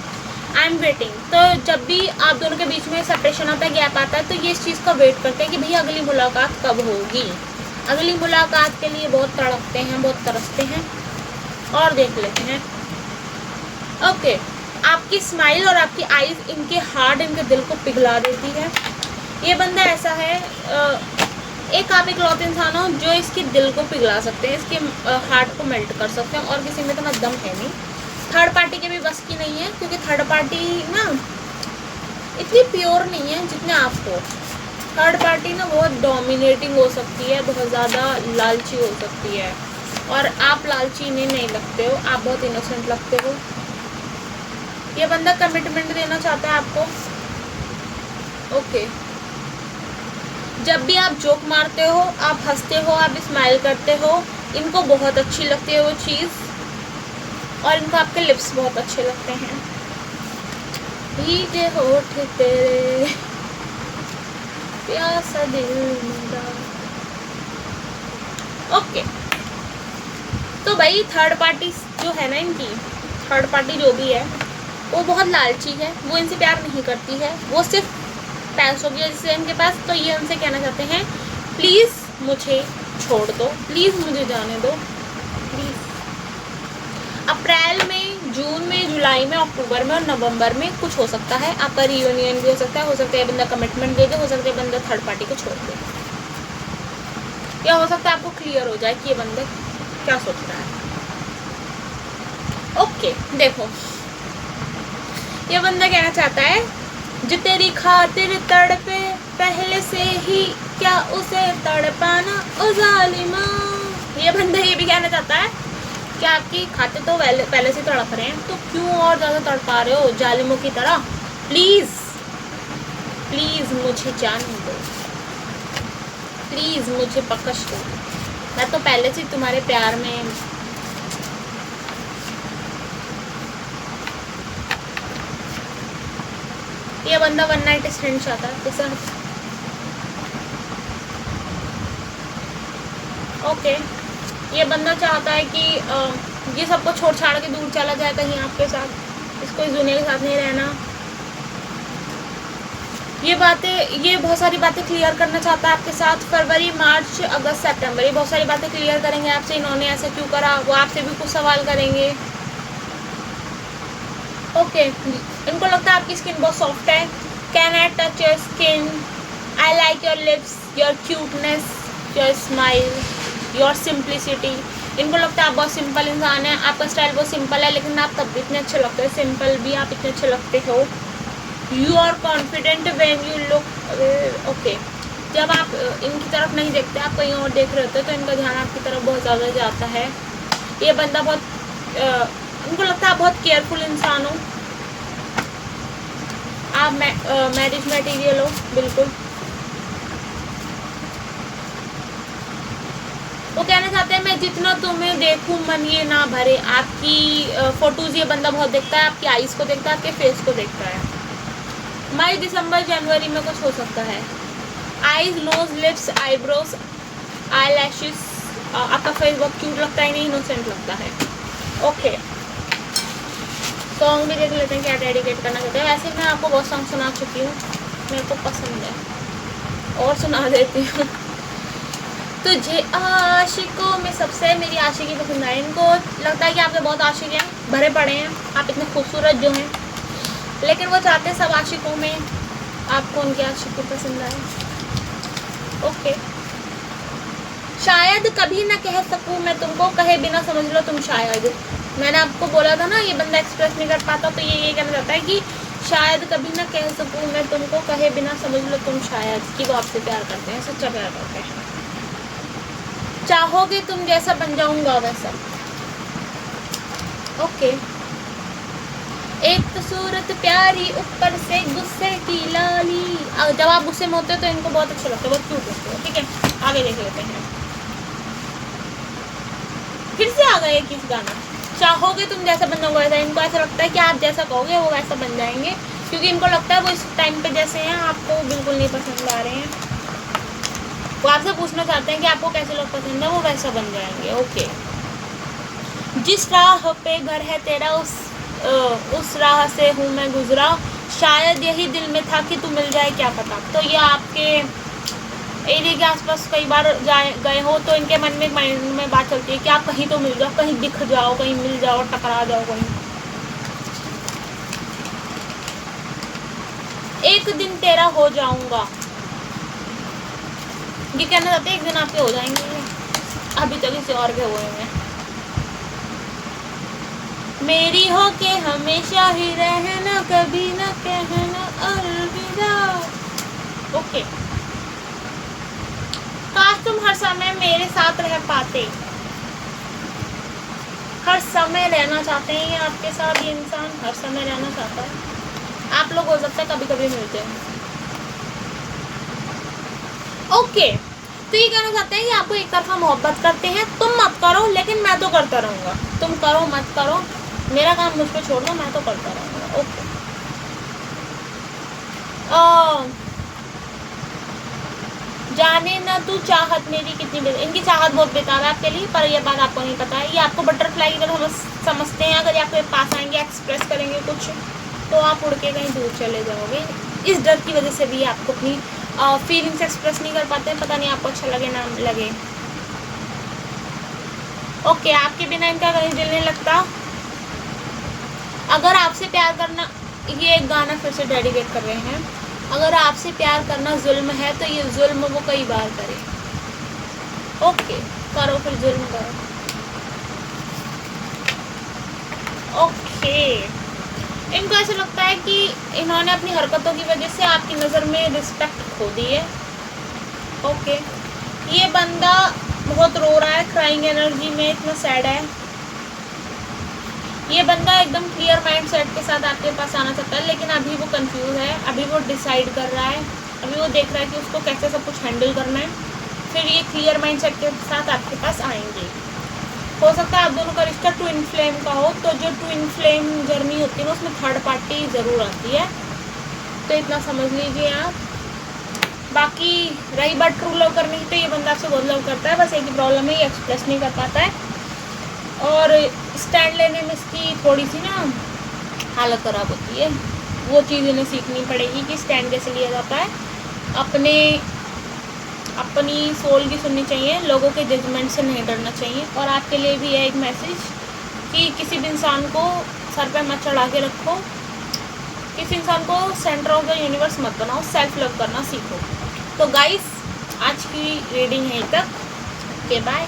Speaker 1: आई एम वेटिंग। तो जब भी आप दोनों के बीच में सेपरेशन आता है, गैप आता है, तो ये इस चीज़ का वेट करते हैं कि भैया अगली मुलाकात कब होगी। अगली मुलाकात के लिए बहुत तड़पते हैं, बहुत तरसते हैं। और देख लेते हैं। ओके, आपकी स्माइल और आपकी आईज इनके हार्ट, इनके दिल को पिघला देती है। ये बंदा ऐसा है, एक आप इकलौते इंसान हो जो इसके दिल को पिघला सकते हैं, इसके हार्ट को मेल्ट कर सकते हैं, और किसी में तो दम है नहीं। थर्ड पार्टी के भी बस की नहीं है, क्योंकि थर्ड पार्टी ना इतनी प्योर नहीं है जितने आप हो। थर्ड पार्टी ना बहुत डोमिनेटिंग हो सकती है, बहुत ज़्यादा लालची हो सकती है, और आप लालची इन्हें नहीं लगते हो, आप बहुत इनोसेंट लगते हो। ये बंदा कमिटमेंट देना चाहता है आपको। ओके, जब भी आप जोक मारते हो, आप हंसते हो, आप स्माइल करते हो, इनको बहुत अच्छी लगती है वो चीज़, और इनको आपके लिप्स बहुत अच्छे लगते हैं। भीगे होठ तेरे, प्यासा दिल मेरा। ओके, तो भाई थर्ड पार्टी जो है ना, इनकी थर्ड पार्टी जो भी है वो बहुत लालची है, वो इनसे प्यार नहीं करती है, वो सिर्फ पैसों की वजह से इनके पास। तो ये उनसे कहना चाहते हैं प्लीज़ मुझे छोड़ दो, प्लीज़ मुझे जाने दो, प्लीज़। अप्रैल में, जून में, जुलाई में, अक्टूबर में और नवंबर में कुछ हो सकता है, आपका रियूनियन भी हो सकता है बंदा कमिटमेंट दे दे, हो सकता है बंदा थर्ड पार्टी को छोड़ दे, या हो सकता है आपको क्लियर हो जाए कि ये बंदा क्या सोच रहा है। ओके, देखो ये बंदा कहना चाहता है जो तेरी खातिर तड़पे पहले से ही, क्या उसे तड़पाना ओ जालिमा। ये बंदा ये भी कहना चाहता है कि आपकी खातिर तो पहले से तड़प रहे हैं, तो क्यों और ज़्यादा तड़पा रहे हो जालिमों की तरह। प्लीज़ प्लीज़ मुझे जाने दो, प्लीज़ मुझे बख्श दो, मैं तो पहले से तुम्हारे प्यार में ये बंदा वन नाइट स्टैंड चाहता है आपके साथ। ओके, ये बंदा चाहता है कि ये सबको छोड़ छाड़ के दूर चला जाए कहीं आपके साथ, इसको इस दुनिया के साथ नहीं रहना। ये बहुत सारी बातें क्लियर करना चाहता है आपके साथ। फरवरी, मार्च, अगस्त, सितंबर, ये बहुत सारी बातें क्लियर करेंगे आपसे। इन्होंने ऐसा क्यों करा, वो आपसे भी कुछ सवाल करेंगे। ओके, इनको लगता है आपकी स्किन बहुत सॉफ्ट है। Can I touch your skin, I like your lips, your cuteness, your smile, your simplicity. इनको लगता है आप बहुत सिंपल इंसान है, आपका स्टाइल बहुत सिंपल है, लेकिन आप तब भी इतने अच्छे लगते हो। सिंपल भी आप इतने अच्छे लगते हो। You are confident when you look. Okay, जब आप इनकी तरफ नहीं देखते, आप कहीं और देख रहे होते, तो इनका ध्यान आपकी तरफ बहुत ज़्यादा जाता है। ये बंदा बहुत इनको लगता है आप बहुत केयरफुल इंसान हो। आप मैरिज मटेरियल हो बिल्कुल। वो कहना चाहते हैं मैं जितना तुम्हें देखूं मन ये ना भरे। आपकी फोटोज़ ये बंदा बहुत देखता है, आपकी आईज़ को देखता है, आपके फेस को देखता है। मई, दिसंबर, जनवरी में कुछ हो सकता है। Eyes, knows, lips, eyebrows, eye lashes. आपका फेस बहुत क्यूट लगता है, नहीं इनोसेंट लगता है। ओके, सॉन्ग भी देख लेते हैं क्या डेडिकेट करना चाहते हैं। वैसे मैं आपको बहुत सॉन्ग सुना चुकी हूँ, मेरे को पसंद है और सुना देती हूँ। तुझे आशिकों में सबसे मेरी आशिकी पसंद है। इनको लगता है कि आपके बहुत आशिक हैं, भरे पड़े हैं, आप इतने खूबसूरत जो हैं, लेकिन वो चाहते हैं सब आशिकों में आपको उनकी आशिकी पसंद आए। ओके, शायद कभी ना कह सकूँ मैं तुमको, कहे बिना समझ लो तुम शायद। मैंने आपको बोला था ना ये बंदा एक्सप्रेस नहीं कर पाता, तो ये कहना चाहता है कि शायद कभी ना कह सकूँ मैं तुमको, कहे बिना समझ लो तुम शायद, कि वो आपसे प्यार करते हैं, सच्चा प्यार करते हैं। चाहोगे तुम जैसा बन जाऊंगा वैसा। ओके, एक तो सूरत प्यारी, ऊपर से गुस्से की लाली। जब आप गुस्से में होते हो तो इनको बहुत अच्छा लगता है, बहुत क्यूट लगते हो। ठीक है, आगे देख लेते हैं। फिर से आ गया एक इस गाना, चाहोगे तुम जैसा बन जाओगे वैसा। इनको ऐसा लगता है कि आप जैसा कहोगे वो वैसा बन जाएंगे, क्योंकि इनको लगता है वो इस टाइम पे जैसे हैं आपको बिल्कुल नहीं पसंद आ रहे हैं। वो आपसे पूछना चाहते हैं कि आपको कैसे लोग पसंद है, वो वैसा बन जाएंगे। ओके, जिस राह पे घर है तेरा उस राह से हूँ मैं गुजरा, शायद यही दिल में था कि तू मिल जाए क्या पता। तो ये आपके एरिया के आसपास कई बार गए हो, तो इनके मन में माइंड में बात चलती है कि आप कहीं तो मिल जाओ, कहीं दिख जाओ, कहीं मिल जाओ, टकरा जाओ कहीं। एक दिन तेरा हो जाऊंगा, ये कहना चाहते हैं एक दिन आपके हो जाएंगे, अभी तक किसी और के हुए हैं। मेरी हो के हमेशा ही रहना, कभी न कहना अलविदा। ओके, काश तुम हर समय मेरे साथ रह पाते। हर समय रहना चाहते हैं ये आपके साथ, ये इंसान हर समय रहना चाहता है। आप लोग हो सकता है कभी कभी मिलते हैं। ओके, तो ये कहना चाहते हैं कि आपको एक तरफा मोहब्बत करते हैं, तुम मत करो लेकिन मैं तो करता रहूँगा। तुम करो मत करो, मेरा काम मुझ पर छोड़ दो, मैं तो करता रहूँगा। ओके, जाने ना तू चाहत मेरी कितनी बेकार। इनकी चाहत बहुत बेकार है आपके लिए, पर यह बात आपको नहीं पता है। ये आपको बटरफ्लाई की तरह समझते हैं। अगर ये आपके पास आएंगे, एक्सप्रेस करेंगे कुछ, तो आप उड़ के कहीं दूर चले जाओगे। इस डर की वजह से भी आपको अपनी फीलिंग्स एक्सप्रेस नहीं कर पाते। पता नहीं आपको अच्छा लगे ना लगे। ओके, आपके बिना इनका कहीं दिल नहीं लगता। अगर आपसे प्यार करना, ये एक गाना फिर से डेडिकेट कर रहे हैं, अगर आपसे प्यार करना जुल्म है तो ये जुल्म वो कई बार करे। ओके, करो फिर जुल्म करो। ओके, इनको ऐसा लगता है कि इन्होंने अपनी हरकतों की वजह से आपकी नज़र में रिस्पेक्ट खो दी है। ओके, ये बंदा बहुत रो रहा है, क्राइंग एनर्जी में, इतना सैड है। ये बंदा एकदम क्लियर माइंड सेट के साथ आपके पास आना चाहता है, लेकिन अभी वो कंफ्यूज है। अभी वो डिसाइड कर रहा है, अभी वो देख रहा है कि उसको कैसे सब कुछ हैंडल करना है। फिर ये क्लियर माइंड सेट के साथ आपके पास आएंगे। हो सकता है आप दोनों का रिश्ता ट्विन फ्लेम का हो, तो जो ट्विन फ्लेम जर्नी होती है ना, उसमें थर्ड पार्टी ज़रूर आती है। तो इतना समझ लीजिए आप। बाकी रही बात ट्रू लव करने की, तो ये बंदा आपसे बहुत लव करता है, बस एक ही प्रॉब्लम है, ये एक्सप्रेस नहीं कर पाता है। और स्टैंड लेने में इसकी थोड़ी सी ना हालत ख़राब होती है। वो चीज़ इन्हें सीखनी पड़ेगी कि स्टैंड कैसे लिया जाता है। अपनी सोल की सुननी चाहिए, लोगों के जजमेंट से नहीं डरना चाहिए। और आपके लिए भी है एक मैसेज कि किसी भी इंसान को सर पे मत चढ़ा के रखो, किसी इंसान को सेंटर ऑफ द यूनिवर्स मत बनाओ, सेल्फ लव करना सीखो। तो गाइस, आज की रीडिंग यहीं तक। Okay, bye.